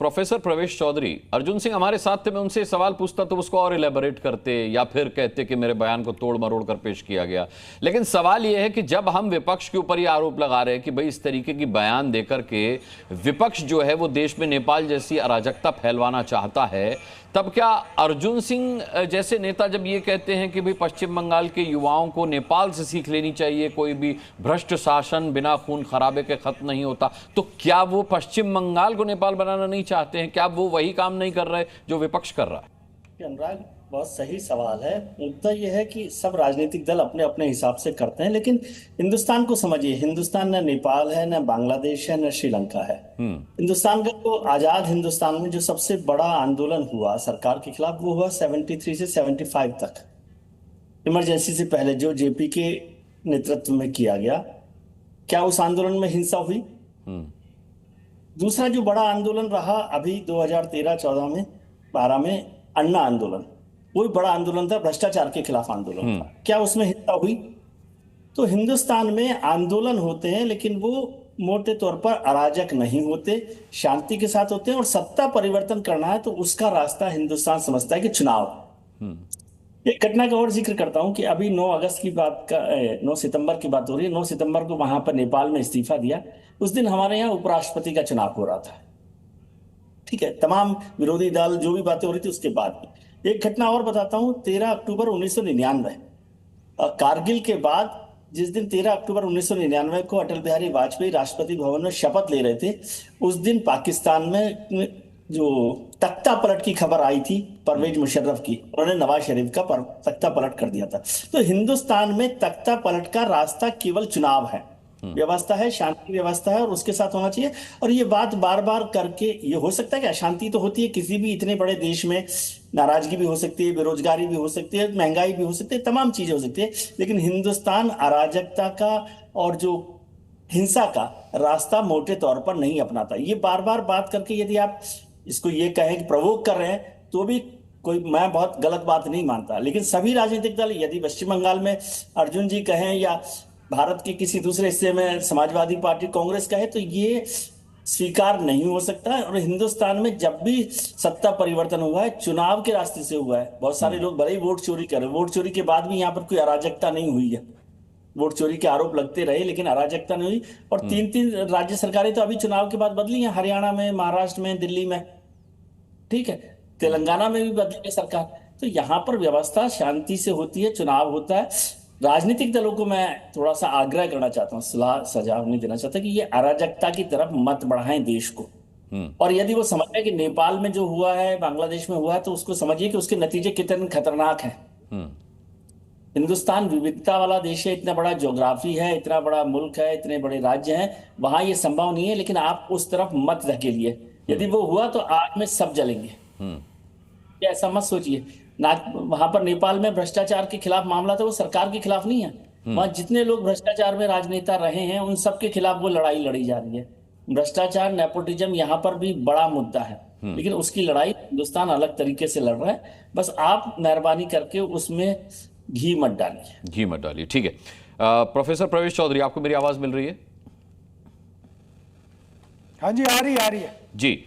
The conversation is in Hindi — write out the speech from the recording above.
प्रोफेसर प्रवेश चौधरी, अर्जुन सिंह हमारे साथ थे। मैं उनसे सवाल पूछता तो उसको और इलेबोरेट करते या फिर कहते कि मेरे बयान को तोड़ मरोड़ कर पेश किया गया। लेकिन सवाल यह है कि जब हम विपक्ष के ऊपर यह आरोप लगा रहे हैं कि भाई इस तरीके की बयान देकर के विपक्ष जो है वो देश में नेपाल जैसी अराजकता फैलवाना चाहता है, तब क्या अर्जुन सिंह जैसे नेता जब ये कहते हैं कि भाई पश्चिम बंगाल के युवाओं को नेपाल से सीख लेनी चाहिए, कोई भी भ्रष्ट शासन बिना खून खराबे के खत्म नहीं होता, तो क्या वो पश्चिम बंगाल को नेपाल बनाना नहीं चाहते हैं? क्या वो वही काम नहीं कर रहे जो विपक्ष कर रहा है? अनुराग, बहुत सही सवाल है। मुद्दा यह है कि सब राजनीतिक दल अपने अपने हिसाब से करते हैं, लेकिन हिंदुस्तान को समझिए, हिंदुस्तान न नेपाल है, न बांग्लादेश है, न श्रीलंका है। हिंदुस्तान का तो आजाद हिंदुस्तान में जो सबसे बड़ा आंदोलन हुआ सरकार के खिलाफ, वो हुआ 73 से 75 तक, इमरजेंसी से पहले, जो जेपी के नेतृत्व में किया गया। क्या उस आंदोलन में हिंसा हुई? दूसरा जो बड़ा आंदोलन रहा अभी 2013-14 में, 12 में, अन्ना आंदोलन, वो भी बड़ा आंदोलन था, भ्रष्टाचार के खिलाफ आंदोलन था। क्या उसमें हिंसा हुई? तो हिंदुस्तान में आंदोलन होते हैं, लेकिन वो मोटे तौर पर अराजक नहीं होते, शांति के साथ होते हैं। और सत्ता परिवर्तन करना है तो उसका रास्ता हिंदुस्तान समझता है कि चुनाव। एक घटना का और जिक्र करता हूं कि अभी 9 अगस्त की बात का 9 सितंबर की बात हो रही है। 9 सितंबर को वहां पर नेपाल में इस्तीफा दिया। उस दिन हमारे यहाँ उपराष्ट्रपति का चुनाव हो रहा था। ठीक है, तमाम विरोधी दल जो भी बातें हो रही थी उसके बाद भी। एक घटना और बताता हूं, 13 अक्टूबर 1999, कारगिल के बाद, जिस दिन 13 अक्टूबर 1999 को अटल बिहारी वाजपेयी राष्ट्रपति भवन में शपथ ले रहे थे, उस दिन पाकिस्तान में जो तख्ता पलट की खबर आई थी परवेज मुशर्रफ की, उन्होंने नवाज शरीफ का तख्ता पलट कर दिया था। तो हिंदुस्तान में तख्ता पलट का रास्ता केवल चुनाव है, व्यवस्था है, शांति व्यवस्था है, और उसके साथ होना चाहिए। और ये बात बार बार करके, ये हो सकता है कि अशांति तो होती है किसी भी इतने बड़े देश में, नाराजगी भी हो सकती है, बेरोजगारी भी हो सकती है, महंगाई भी हो सकती है, तमाम चीजें हो सकती है, लेकिन हिंदुस्तान अराजकता का और जो हिंसा का रास्ता मोटे तौर पर नहीं अपनाता। ये बार बार बात करके यदि आप इसको ये कहें कि प्रवोक कर रहे हैं, तो भी कोई, मैं बहुत गलत बात नहीं मानता। लेकिन सभी राजनीतिक दल, यदि पश्चिम बंगाल में अर्जुन जी कहें या भारत के किसी दूसरे हिस्से में समाजवादी पार्टी कांग्रेस कहे, तो ये स्वीकार नहीं हो सकता है। और हिंदुस्तान में जब भी सत्ता परिवर्तन हुआ है, चुनाव के रास्ते से हुआ है। बहुत सारे लोग भले ही वोट चोरी करें, वोट चोरी के बाद भी यहाँ पर कोई अराजकता नहीं हुई है, वोट चोरी के आरोप लगते रहे लेकिन अराजकता नहीं हुई। और 3-3 राज्य सरकारें तो अभी चुनाव के बाद बदली हैं, हरियाणा में, महाराष्ट्र में, दिल्ली में, ठीक है, तेलंगाना में भी बदली है सरकार। तो यहाँ पर व्यवस्था शांति से होती है, चुनाव होता है। राजनीतिक दलों को मैं थोड़ा सा आग्रह करना चाहता हूँ, सलाह सुझाव नहीं देना चाहता कि ये अराजकता की तरफ मत बढ़ाएं देश को। और यदि वो समझ रहे कि नेपाल में जो हुआ है, बांग्लादेश में हुआ है, तो उसको समझिए कि उसके नतीजे कितने खतरनाक हैं। हिंदुस्तान विविधता वाला देश है, इतना बड़ा ज्योग्राफी है, इतना बड़ा मुल्क है, इतने बड़े राज्य हैं, वहां ये संभव नहीं है। लेकिन आप उस तरफ मत धकेलिए, यदि वो हुआ तो आग में सब जलेंगे। ऐसा मत सोचिए ना। वहां पर नेपाल में भ्रष्टाचार के खिलाफ मामला था, वो सरकार के खिलाफ नहीं है। वहां जितने लोग भ्रष्टाचार में राजनेता रहे हैं, उन सबके खिलाफ वो लड़ाई लड़ी जा रही है। भ्रष्टाचार, नेपोटिज्म यहाँ पर भी बड़ा मुद्दा है, लेकिन उसकी लड़ाई हिंदुस्तान अलग तरीके से लड़ रहा है। बस आप मेहरबानी करके उसमें घी मत डालिए, घी मत डालिए। ठीक है, प्रोफेसर प्रवेश चौधरी, आपको मेरी आवाज मिल रही है? हाँ जी, आ रही है जी।